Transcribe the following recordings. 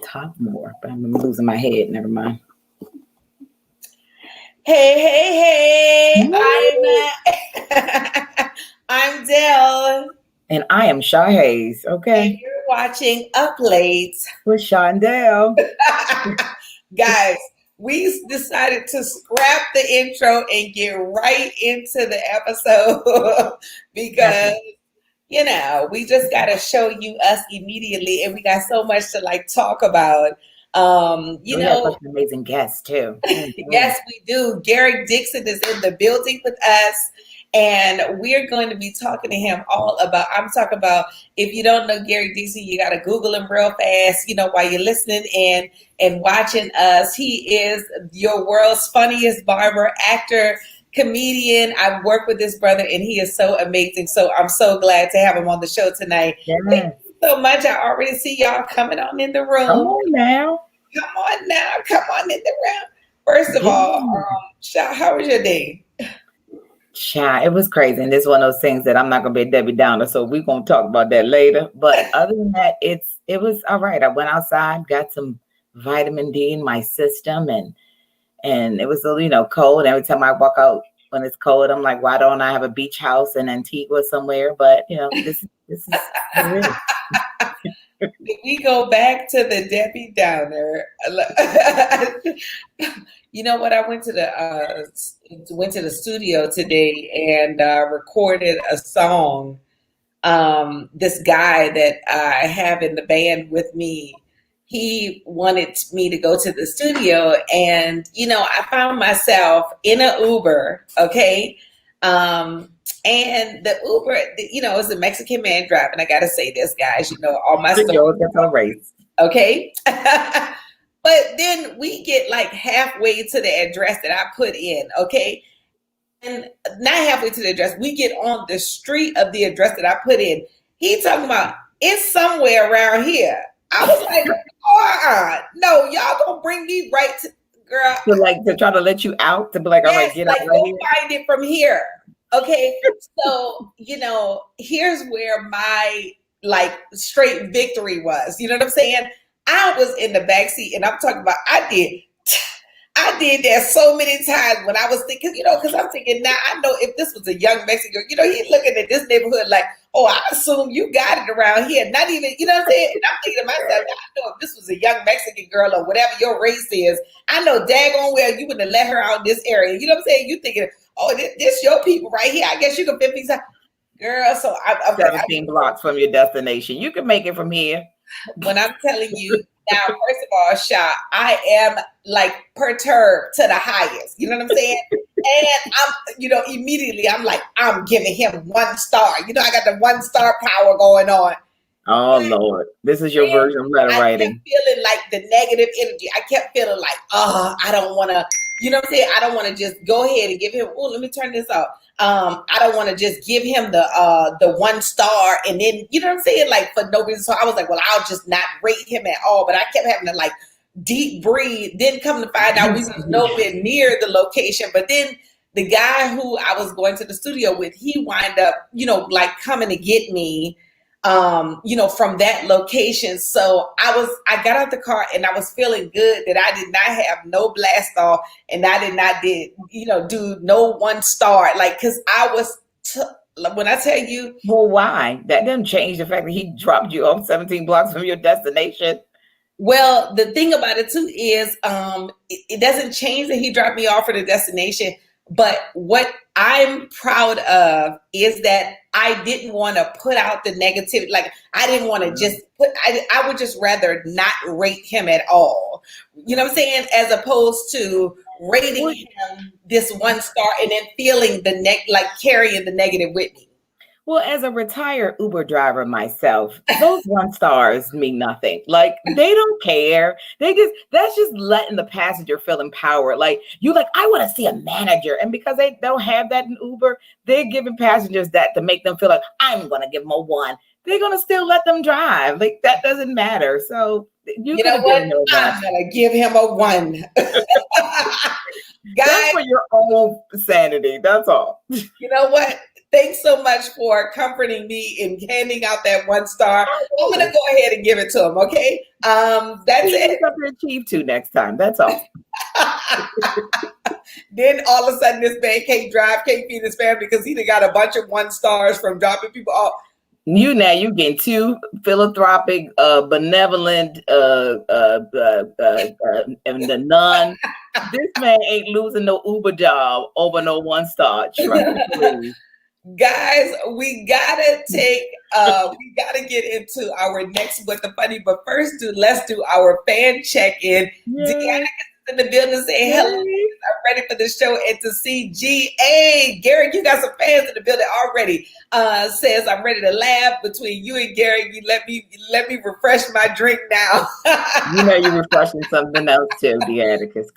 talk more, but I'm losing my head. Never mind. Hey, I'm Del. And I am Sha Hayes, okay? And you're watching Up Late with Sha and Del. Guys, we decided to scrap the intro and get right into the episode because, we just got to show you us immediately, and we got so much to talk about. We have such an amazing guest too. Yes, we do. Garrick Dixon is in the building with us, and we're going to be talking to him I'm talking about, if you don't know Garrick Dixon, you got to Google him real fast, while you're listening and watching us. He is your world's funniest barber, actor, comedian. I've worked with this brother, and he is so amazing. So I'm so glad to have him on the show tonight. Yes. Thank you so much. I already see y'all coming on in the room. Come on now. Come on in the room. First of all, Sha, how was your day? Sha, it was crazy. And this is one of those things that I'm not going to be a Debbie Downer, so we're going to talk about that later. But other than that, it was all right. I went outside, got some vitamin D in my system, and it was a little, cold. Every time I walk out when it's cold, I'm like, why don't I have a beach house in Antigua somewhere? But, this is real. We go back to the Debbie Downer. You know what? I went to the studio today and recorded a song. This guy that I have in the band with me, he wanted me to go to the studio, and I found myself in an Uber. Okay. And the Uber, is a Mexican man driving. I got to say this, guys, all my stories. Okay. But then we get halfway to the address that I put in. Okay. And not halfway to the address. We get on the street of the address that I put in. He talking about it's somewhere around here. I was like, no, y'all gonna bring me right to, girl. To try to let you out, to be like, all right, get out right here. Find it from here. Okay, so here's where my straight victory was. You know what I'm saying? I was in the backseat, and I'm talking about I did that so many times when I was thinking, because I'm thinking now I know if this was a young Mexican, he's looking at this neighborhood like, oh, I assume you got it around here. Not even, what I'm saying? And I'm thinking to myself, I know if this was a young Mexican girl or whatever your race is, I know daggone well you wouldn't have let her out in this area. You know what I'm saying? You thinking, oh, this your people right here. I guess you can fit these out. Girl, so I'm 17 blocks from your destination. You can make it from here. When I'm telling you, now, first of all, Sha, I am perturbed to the highest. You know what I'm saying? And I'm, immediately I'm like, I'm giving him 1 star. I got the 1 star power going on. Oh, Lord. This is your version of letter writing. I kept feeling the negative energy. I kept feeling I don't want to, what I'm saying? I don't want to just go ahead and give him, let me turn this off. I don't want to just give him the 1 star and then, what I'm saying? For no reason. So I was like, well, I'll just not rate him at all. But I kept having to deep breathe. Then come to find out we was nowhere near the location. But then the guy who I was going to the studio with, he wind up, coming to get me, from that location. So I got out the car and I was feeling good that I did not have no blast off and I did not do no 1 star. Cause I was, when I tell you. Well, why? That didn't change the fact that he dropped you off 17 blocks from your destination. Well, the thing about it too is, it doesn't change that he dropped me off for the destination. But what I'm proud of is that I didn't want to put out the negativity. I didn't want to just I would just rather not rate him at all. You know what I'm saying? As opposed to rating him this 1 star and then feeling carrying the negative with me. Well, as a retired Uber driver myself, those 1 stars mean nothing. They don't care. That's just letting the passenger feel empowered. I want to see a manager. And because they don't have that in Uber, they're giving passengers that to make them feel like, I'm going to give them a 1. They're going to still let them drive. That doesn't matter. So you know what? I'm going to give him a 1. Guys, for your own sanity. That's all. You know what? Thanks so much for comforting me in handing out that 1 star. I'm gonna go ahead and give it to him. Okay, that's it. Something to achieve to next time. That's all. Then all of a sudden, this man can't drive, can't feed his family because he done got a bunch of 1 stars from dropping people off. You getting 2 philanthropic, benevolent, and the none. This man ain't losing no Uber job over no 1 star. Guys, we gotta get into our next What the Funny, but first let's do our fan check-in. Deanna in the building saying hello. I'm ready for the show and to see G.A. Garrick, you got some fans in the building already. Says I'm ready to laugh between you and Garrick. You let me refresh my drink now. You're refreshing something else too, Deanna. Says,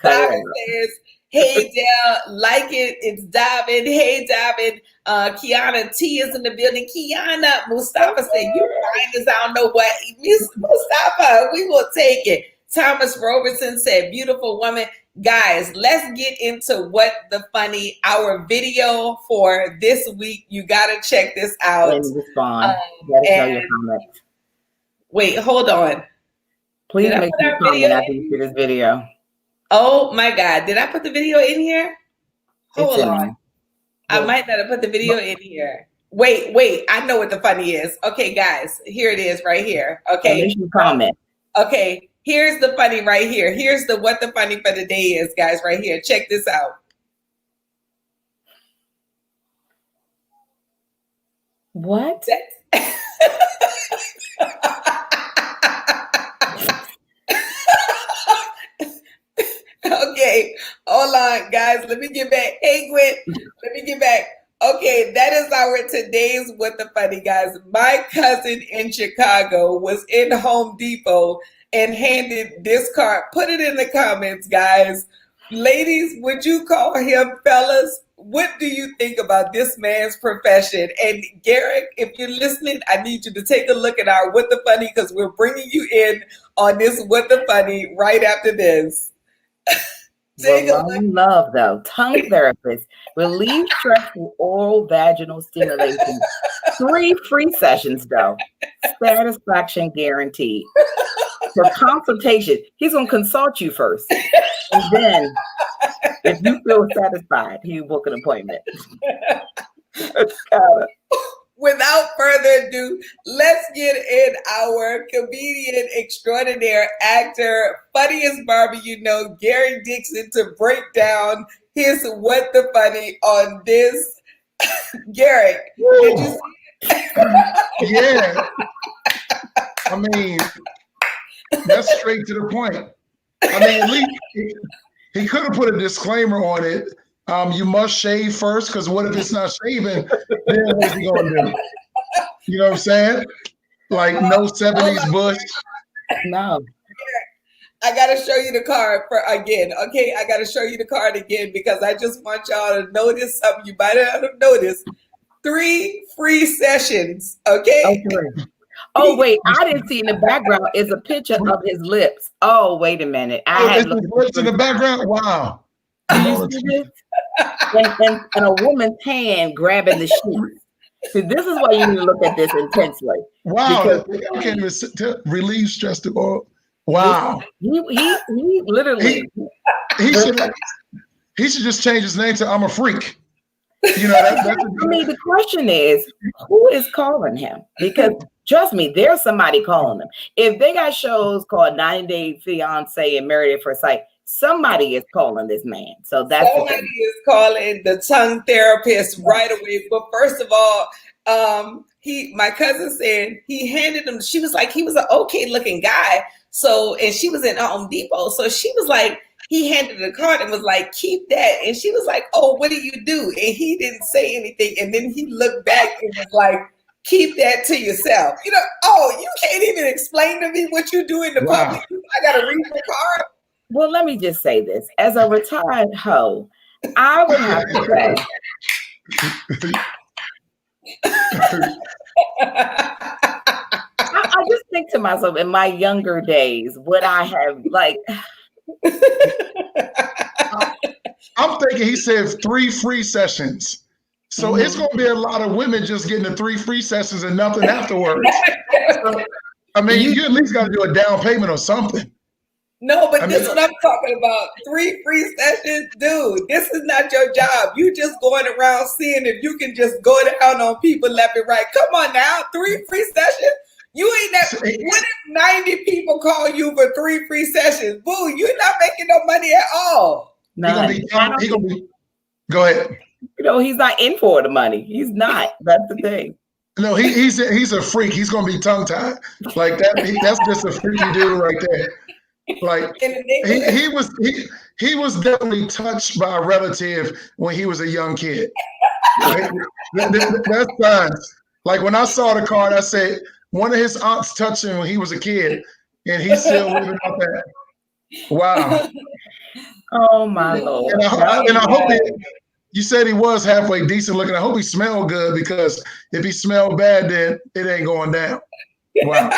hey Del, like it. It's Davin. Hey Davin. Kiana T is in the building. Kiana Mustafa said, you find us. I don't know what. Mustafa, we will take it. Thomas Robertson said, beautiful woman. Guys, let's get into What the Funny, our video for this week. You got to check this out. And respond. Your comments. Wait, hold on. Please make your comment after you see this video. Oh my God. Did I put the video in here? Hold on. I might not have put the video in here. Wait. I know what the funny is. Okay, guys, here it is right here. Okay. Make your comment. Okay. Here's the funny right here. Here's the What the Funny for the day is, guys, right here. Check this out. What? Okay, hold on, guys. Let me get back. Hey, Gwen, let me get back. Okay, that is our today's What the Funny, guys. My cousin in Chicago was in Home Depot and handed this card. Put it in the comments, guys. Ladies, would you call him fellas? What do you think about this man's profession? And Garrick, if you're listening, I need you to take a look at our What the Funny because we're bringing you in on this What the Funny right after this. Love though. Tongue therapist. Relieve stress through oral vaginal stimulation. 3 free sessions though. Satisfaction guaranteed. For consultation, he's gonna consult you first. And then if you feel satisfied, he'll book an appointment. Without further ado, let's get in our comedian extraordinaire, actor, funniest barber you know, Garrick Dixon, to break down his What the Funny on this. Garrick, did you see it? Yeah. I mean, that's straight to the point. I mean, at least he could have put a disclaimer on it. You must shave first, because what if it's not shaving? Then what's he gonna do? You know what I'm saying? Like no 70s bush. No. I gotta show you the card again. Okay, I gotta show you the card again because I just want y'all to notice something you might not have noticed. 3 free sessions. Okay. Oh wait, I didn't see in the background is a picture of his lips. Oh, wait a minute. I had lips in the background. Wow. Do you see this? And a woman's hand grabbing the sheet. See, this is why you need to look at this intensely. Wow. You can't even relieve stress to all. Wow. He literally he should just change his name to I'm a Freak. You know, I mean, the question is, who is calling him? Because trust me, there's somebody calling him. If they got shows called 90 Day Fiance and Married at First Sight, somebody is calling this man. So that's somebody is calling the tongue therapist right away. But first of all, my cousin said he handed him. She was like, he was an okay looking guy. So, and she was in Home Depot. So she was like, he handed the card and was like, keep that. And she was like, oh, what do you do? And he didn't say anything. And then he looked back and was like, keep that to yourself. You know, oh, you can't even explain to me what you do in the public. I got to read the card. Well, let me just say this. As a retired hoe, I would have to say, I just think to myself, in my younger days, would I have I'm thinking he said 3 free sessions. So it's going to be a lot of women just getting the 3 free sessions and nothing afterwards. So, I mean, you at least got to do a down payment or something. No, but this is what I'm talking about. 3 free sessions, dude. This is not your job. You just going around seeing if you can just go down on people left and right. Come on now, 3 free sessions. You ain't that. What if 90 people call you for 3 free sessions? Boo, you're not making no money at all. No, he gonna be. Go ahead. You know, he's not in for the money. He's not. That's the thing. No, he's a freak. He's gonna be tongue tied like that. That's just a freaky dude right there. Like he was definitely touched by a relative when he was a young kid. Right? That's signs. Like when I saw the card, I said one of his aunts touched him when he was a kid, and he's still living out that. Wow. Oh my Lord. And I hope you said he was halfway decent looking. I hope he smelled good, because if he smelled bad, then it ain't going down. Wow.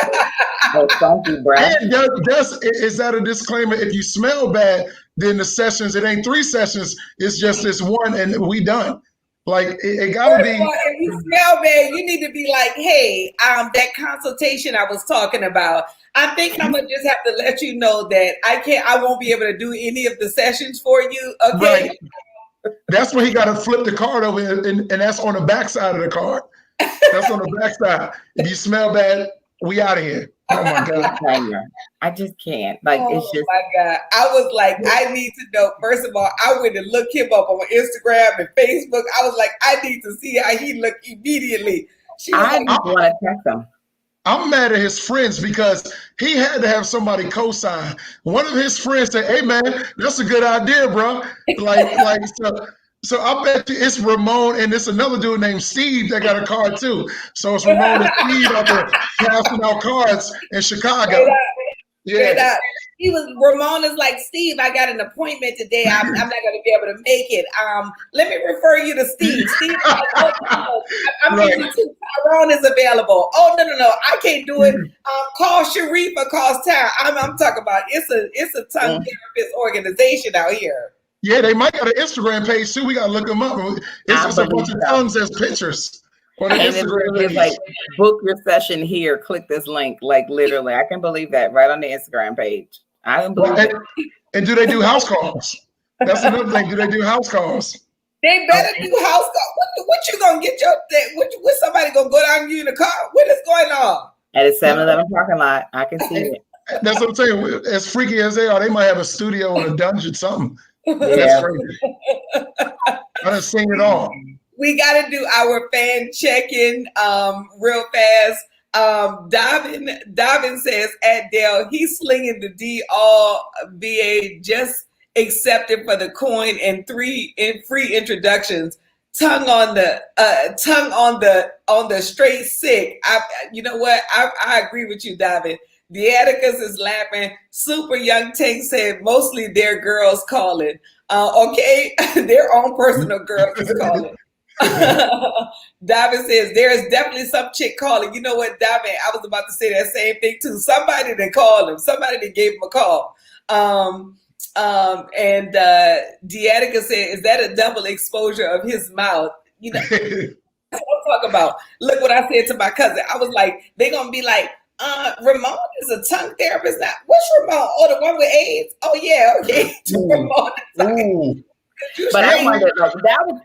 Oh, thank you, Brad. And is that a disclaimer? If you smell bad, then the sessions, it ain't 3 sessions. It's just this one, and we done. Like it gotta be. If you smell bad, you need to be like, hey, that consultation I was talking about. I think I'm gonna just have to let you know that I won't be able to do any of the sessions for you. Okay. Right. That's when he got to flip the card over, and that's on the back side of the card. That's on the back side. If you smell bad, we out of here. Oh my God. I just can't. Like, it's just. Oh my God. I was like, I need to know. First of all, I went and looked him up on Instagram and Facebook. I was like, I need to see how he looked immediately. I just want to text him. I'm mad at his friends because he had to have somebody co-sign. One of his friends said, "Hey man, that's a good idea, bro." So I bet you it's Ramon and it's another dude named Steve that got a card too. So it's Ramon and Steve out there passing out cards in Chicago. Yeah. Ramon is like, Steve, I got an appointment today. I'm not going to be able to make it. Let me refer you to Steve. Steve, I'm busy too. Tyrone is available. Oh no, I can't do it. Call Sharif or call Town. I'm talking about it's a tongue therapist organization out here. Yeah, they might got an Instagram page too. We got to look them up. It's just a bunch of tongues as pictures. And it's really like, book your session here. Click this link. Like literally, I can believe that right on the Instagram page. I can believe it. And do they do house calls? That's another thing. Do they do house calls? They better do house calls. What you gonna get your thing? What somebody gonna go down you in the car? What is going on? At a 7-Eleven parking lot. I can see it. That's what I'm saying. As freaky as they are, they might have a studio in a dungeon, something. Yeah. That's crazy. I done seen it all. We got to do our fan check-in real fast. Davin says at Dell, he's slinging the D all VA, just accepted for the coin and 3 free introductions. Tongue on the straight sick. You know what? I agree with you, Davin. The Atticus is laughing. Super Young Tank said mostly their girls calling. Okay, their own personal girls is calling. Davin says there is definitely some chick calling. You know what, Davin? I was about to say that same thing too. Somebody that called him. Somebody that gave him a call. And Deatica said, "Is that a double exposure of his mouth?" You know, that's what I'm talking about. Look what I said to my cousin. I was like, they're gonna be like, Ramon is a tongue therapist now. What's Ramon? Oh, the one with AIDS? Oh yeah, okay. Ramon. But I wonder, like,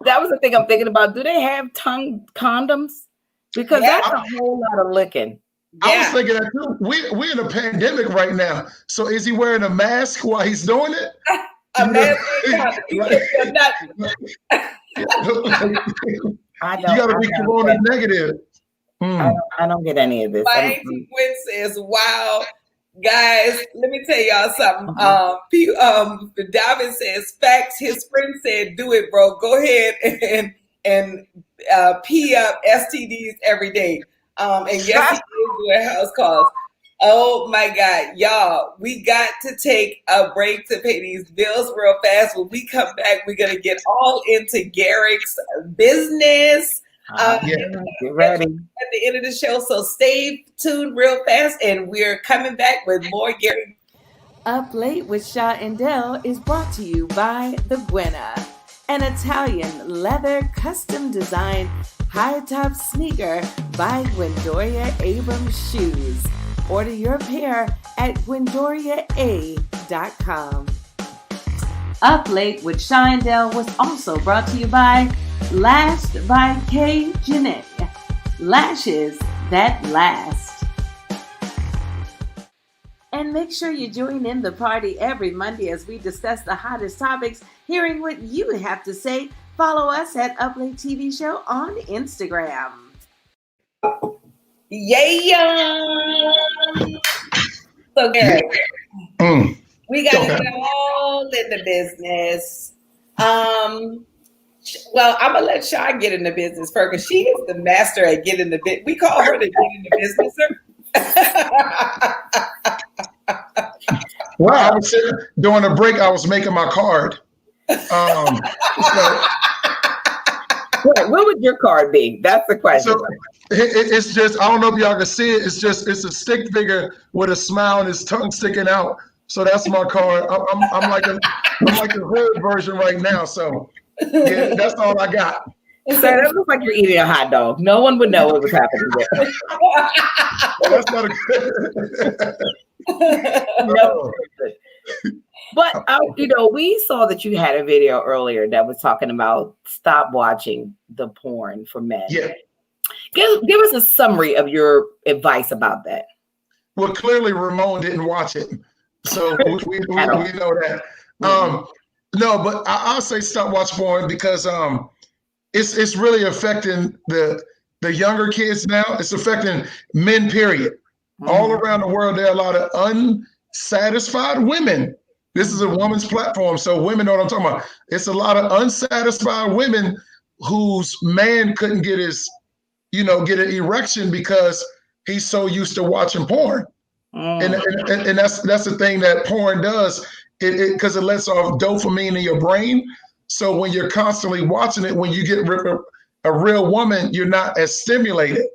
that was the thing I'm thinking about. Do they have tongue condoms? Because that's a whole lot of licking. Yeah. I was thinking that too. We're in a pandemic right now. So is he wearing a mask while he's doing it? A mask and I don't. You got to be corona negative. I don't get any of this. My auntie Gwen says, "Wow, guys, let me tell y'all something." Davin says, "Facts." His friend said, "Do it, bro. Go ahead and pee up STDs every day." And yes, he is doing house calls. Oh my God, y'all, we got to take a break to pay these bills real fast. When we come back, we're gonna get all into Garrick's business. Get ready at the end of the show, so stay tuned real fast, and we're coming back with more Garrick. Up Late with Sha and Del is brought to you by The Buena. an Italian leather custom designed high top sneaker by Gwendoria Abrams Shoes. Order your pair at GwendoriaA.com. Up Late with Sha Dell was also brought to you by Lashed by K. Janae. Lashes that last. And make sure you join in the party every Monday as we discuss the hottest topics, hearing what you have to say. Follow us at Up Late TV Show on Instagram. Yeah. So Garrick, we got to get all in the business. Well, I'm gonna let Sha get in the business first because she is the master at getting the business. We call her the get in the business. Well, I was sitting during a break. I was making my card. What would your card be? That's the question. So it's just, I don't know if y'all can see it. It's a stick figure with a smile and his tongue sticking out. So that's my card. I'm like the hood version right now. So yeah, that's all I got. So that looks like you're eating a hot dog. No one would know what was happening there. That's not a good. No. But we saw that you had a video earlier that was talking about stop watching the porn for men. Yeah. Give us a summary of your advice about that. Well, clearly Ramon didn't watch it, so we know that. No, but I'll say stop watching porn because it's really affecting the younger kids now. It's affecting men, period. All around the world, there are a lot of unsatisfied women. This is a woman's platform, so women know what I'm talking about. It's a lot of unsatisfied women whose man couldn't get his, get an erection because he's so used to watching porn. And that's the thing that porn does, because it lets off dopamine in your brain. So when you're constantly watching it, when you get a real woman, you're not as stimulated.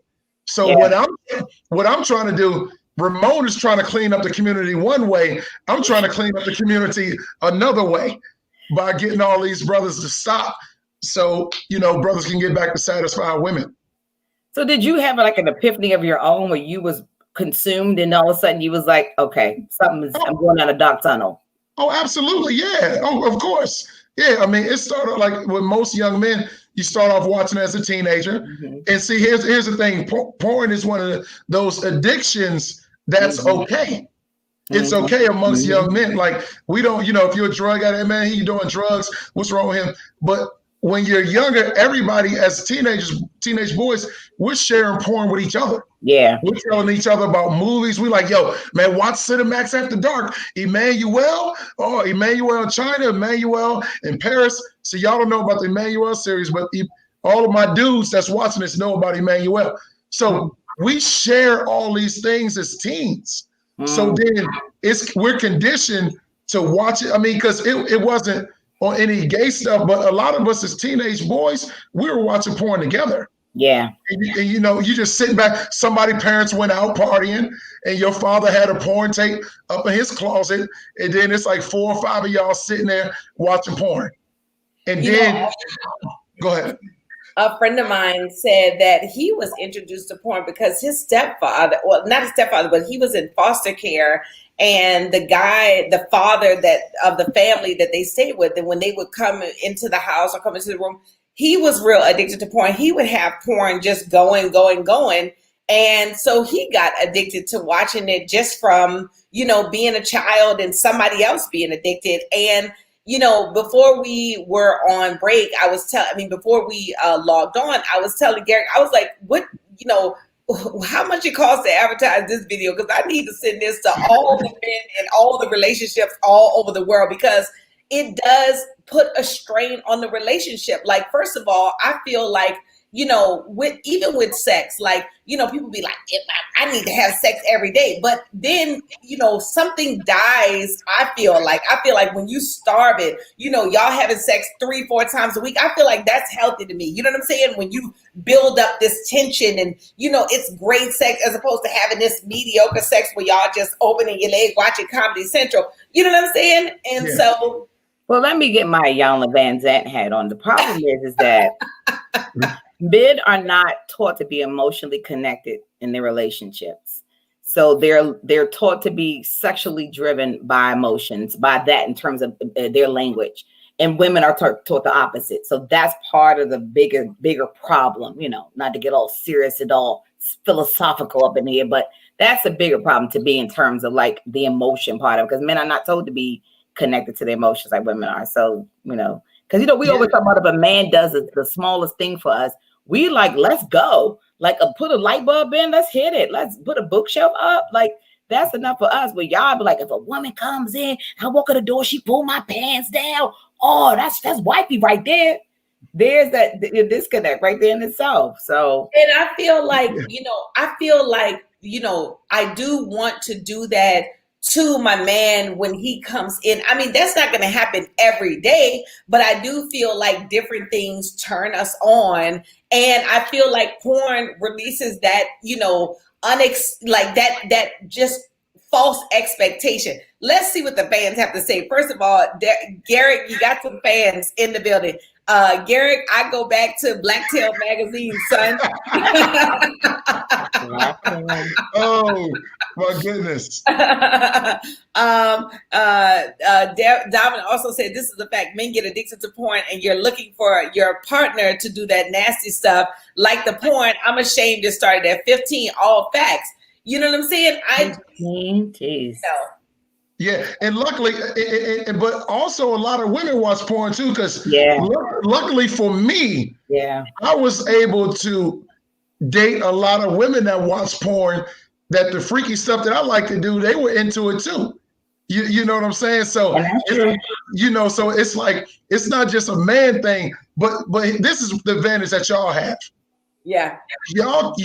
So what I'm trying to do, Ramon is trying to clean up the community one way. I'm trying to clean up the community another way by getting all these brothers to stop. So, brothers can get back to satisfy women. So did you have like an epiphany of your own where you was consumed and all of a sudden you was like, okay, I'm going down a dark tunnel? Oh, absolutely. Yeah. Oh, of course. Yeah. I mean, it started like with most young men, you start off watching as a teenager. And see, here's the thing. Porn is one of those addictions that's okay. It's okay amongst young men. Like, we don't, if you're a drug addict, man, he's doing drugs, what's wrong with him? But when you're younger, everybody as teenage boys, we're sharing porn with each other. Yeah. We're telling each other about movies. We like, yo, man, watch Cinemax After Dark. Emmanuel in China, Emmanuel in Paris. So y'all don't know about the Emmanuel series, but all of my dudes that's watching this know about Emmanuel. So we share all these things as teens. So then we're conditioned to watch it. I mean, because it wasn't on any gay stuff, but a lot of us as teenage boys, we were watching porn together. Yeah. And you just sitting back, somebody's parents went out partying and your father had a porn tape up in his closet. And then it's like 4 or 5 of y'all sitting there watching porn. And go ahead. A friend of mine said that he was introduced to porn because his stepfather, well, not his stepfather, but he was in foster care. And the father of the family that they stayed with, and when they would come into the house or come into the room, he was real addicted to porn. He would have porn just going. And so he got addicted to watching it just from, being a child and somebody else being addicted. And, before we were on break, before we logged on, I was telling Garrick, I was like, what, how much it costs to advertise this video? Because I need to send this to all the men and all the relationships all over the world, because it does put a strain on the relationship. Like, first of all, I feel like, even with sex, like, people be like, I need to have sex every day. But then, something dies. I feel like when you starve it, y'all having sex 3-4 times a week, I feel like that's healthy to me. You know what I'm saying? When you build up this tension and, it's great sex as opposed to having this mediocre sex where y'all just opening your legs, watching Comedy Central. You know what I'm saying? And so Well, let me get my Yana Van Zant hat on. The problem is that men are not taught to be emotionally connected in their relationships. So they're taught to be sexually driven by emotions, by that in terms of their language. And women are taught the opposite. So that's part of the bigger problem, not to get all serious at all philosophical up in here, but that's a bigger problem to be in terms of like the emotion part of it, because men are not told to be connected to their emotions like women are. So, because we always talk about if a man does the smallest thing for us, we like, let's go. Like put a light bulb in, let's hit it. Let's put a bookshelf up. Like that's enough for us. But y'all be like, if a woman comes in, I walk at the door, she pull my pants down. Oh, that's wifey right there. There's that disconnect right there in itself. So, and I feel like, I do want to do that to my man when he comes in. I mean, that's not going to happen every day, but I do feel like different things turn us on. And I feel like porn releases that, that just false expectation. Let's see what the fans have to say. First of all, Garrick, you got some fans in the building. Garrick, I go back to Blacktail Magazine, son. Oh my goodness. Domin also said this is the fact: men get addicted to porn, and you're looking for your partner to do that nasty stuff like the porn. I'm ashamed to start at 15. All facts. You know what I'm saying? 15, jeez. Yeah, and luckily, but also a lot of women watch porn too. Because luckily for me, I was able to date a lot of women that watch porn. That the freaky stuff that I like to do, they were into it too. You know what I'm saying? So so it's like it's not just a man thing, but this is the advantage that y'all have. Yeah, y'all.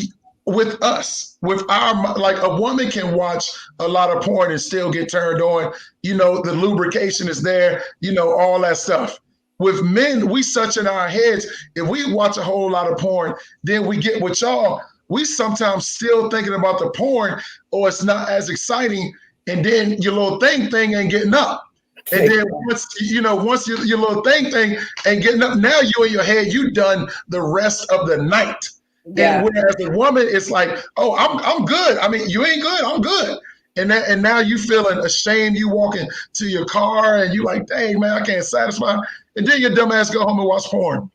With us, with our, like a woman can watch a lot of porn and still get turned on. The lubrication is there, all that stuff. With men, we such in our heads. If we watch a whole lot of porn, then we get with y'all. We sometimes still thinking about the porn, or it's not as exciting. And then your little thing ain't getting up. And then once your little thing ain't getting up, now you in your head, you done the rest of the night. Yeah. And whereas a woman, it's like, oh, I'm good. I mean, you ain't good. I'm good. And now you feeling ashamed. You walking to your car and you like, dang man, I can't satisfy. And then your dumb ass go home and watch porn.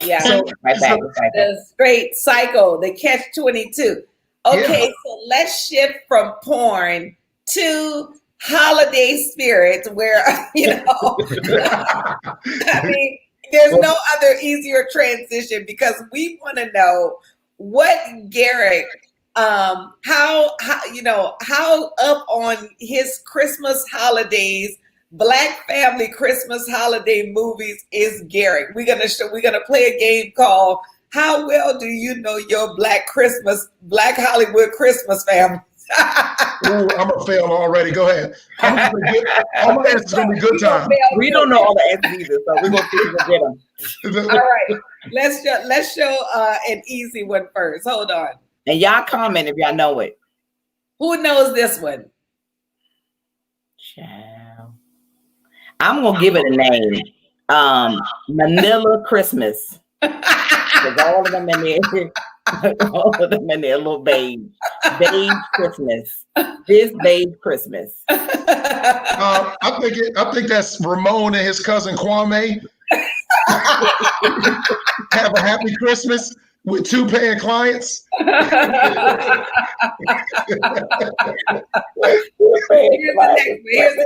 Yeah, so, the straight cycle, the catch-22. Okay, so let's shift from porn to holiday spirits, where I mean, there's no other easier transition, because we want to know what Garrick, how up on his Christmas holidays, Black family Christmas holiday movies is Garrick. We're gonna play a game called "How Well Do You Know Your Black Hollywood Christmas Family?" Ooh, I'm gonna fail already. Go ahead. All my answers gonna be good time. We don't know all the answers either, so we're gonna see if we get them. All right, let's show an easy one first. Hold on. And y'all comment if y'all know it. Who knows this one? Child. I'm gonna give it a name. Manila Christmas. Because all of them in there. All of them in there, a little beige Christmas. This beige Christmas. I think that's Ramon and his cousin Kwame. Have a happy Christmas with 2 paying clients. Here's the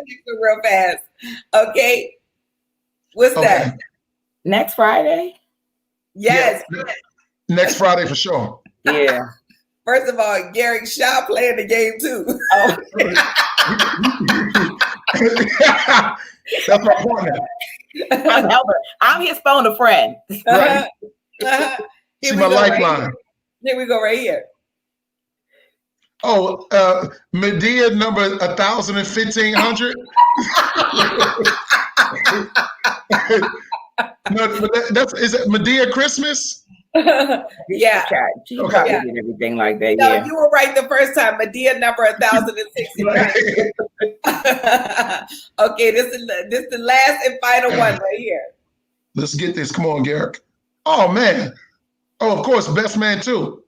next one real fast. Okay. What's that? Next Friday? Yes. Yeah. Next Friday for sure. Yeah. First of all, Garrick Shaw playing the game too. Oh. That's my partner. I'm helping. I'm his phone a friend. Right. She's my lifeline. Here we go right here. Oh, Medea number 1,000 and 1,500. No, is it Medea Christmas? Yeah. She probably did everything like that. No, yeah. You were right the first time. Medea number 1,060. Okay, this is the last and final one right here. Let's get this. Come on, Garrick. Oh man. Oh, of course, best man too.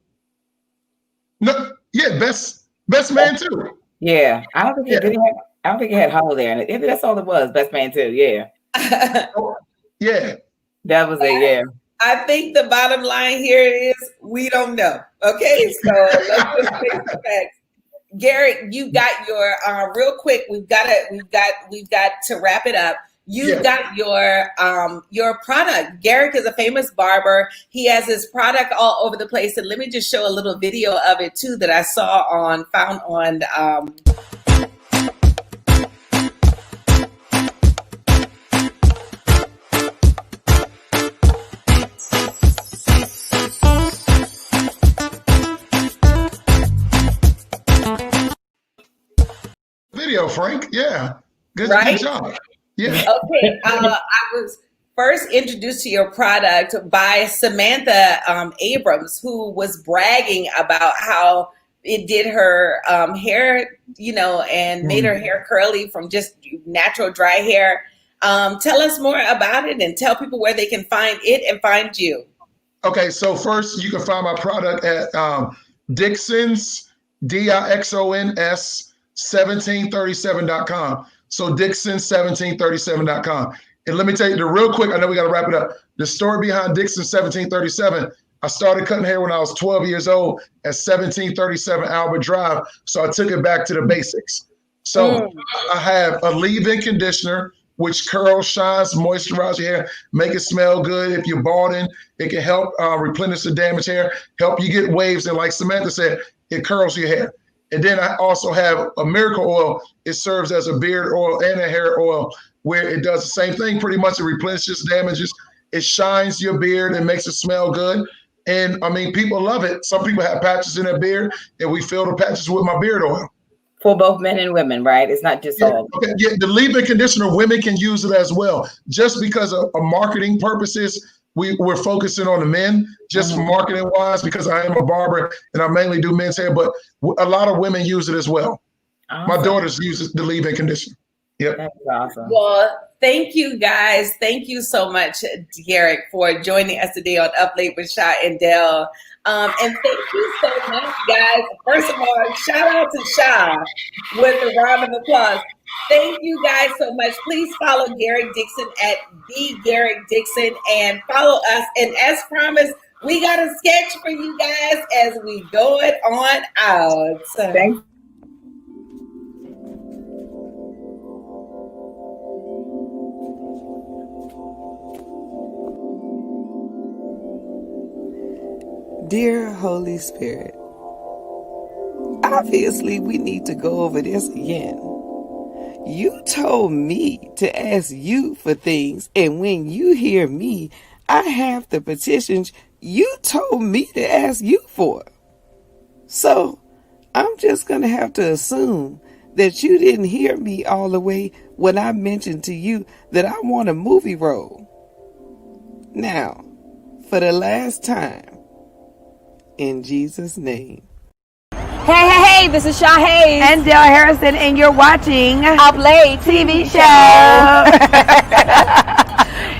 No, yeah, best man too. Yeah, I don't think it had Hollow there, and that's all it was. Best man too. Yeah. Yeah. That was it. Yeah. I think the bottom line here is we don't know. Okay, so let's just face the facts. Garrick, you got your real quick. We've got to wrap it up. You've got your product. Garrick is a famous barber. He has his product all over the place. And let me just show a little video of it too that I found on video, Frank. Yeah. Good job. Yeah. Okay. I was first introduced to your product by Samantha Abrams, who was bragging about how it did her hair, and made her hair curly from just natural dry hair. Tell us more about it and tell people where they can find it and find you. Okay. So first you can find my product at Dixon's, DIXONS 1737.com. So Dixon1737.com. And let me tell you real quick, I know we got to wrap it up. The story behind Dixon 1737, I started cutting hair when I was 12 years old at 1737 Albert Drive. So I took it back to the basics. So I have a leave-in conditioner, which curls, shines, moisturizes your hair, make it smell good. If you're balding, it can help replenish the damaged hair, help you get waves. And like Samantha said, it curls your hair. And then I also have a miracle oil. It serves as a beard oil and a hair oil, where it does the same thing. Pretty much it replenishes, damages. It shines your beard and makes it smell good. And I mean, people love it. Some people have patches in their beard, and we fill the patches with my beard oil. For both men and women, right? It's not just all. Okay. Yeah, the leave-in conditioner, women can use it as well. Just because of marketing purposes, we're focusing on the men, just marketing wise, because I am a barber and I mainly do men's hair, but a lot of women use it as well. Awesome. My daughters use the leave-in conditioner. Yep. That's awesome. Well, thank you guys. Thank you so much, Garrick, for joining us today on Up Late with Sha and Del. And thank you so much, guys. First of all, shout out to Sha with a round of applause. Thank you guys so much. Please follow Garrick Dixon at the Garrick Dixon and follow us. And as promised, we got a sketch for you guys as we go it on out. Thanks. Dear Holy Spirit, obviously we need to go over this again. You told me to ask you for things, and when you hear me, I have the petitions you told me to ask you for. So I'm just going to have to assume that you didn't hear me all the way when I mentioned to you that I want a movie role. Now, for the last time, in Jesus' name. Hey, this is Sha Hayes and Del Harrison, and you're watching Up Late TV show.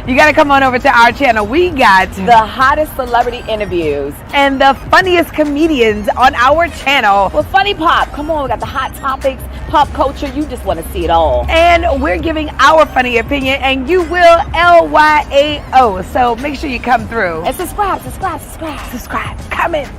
You got to come on over to our channel. We got the hottest celebrity interviews and the funniest comedians on our channel. With Funny Pop. Come on, we got the hot topics, pop culture. You just want to see it all. And we're giving our funny opinion, and you will LYAO. So make sure you come through. And subscribe. Come in.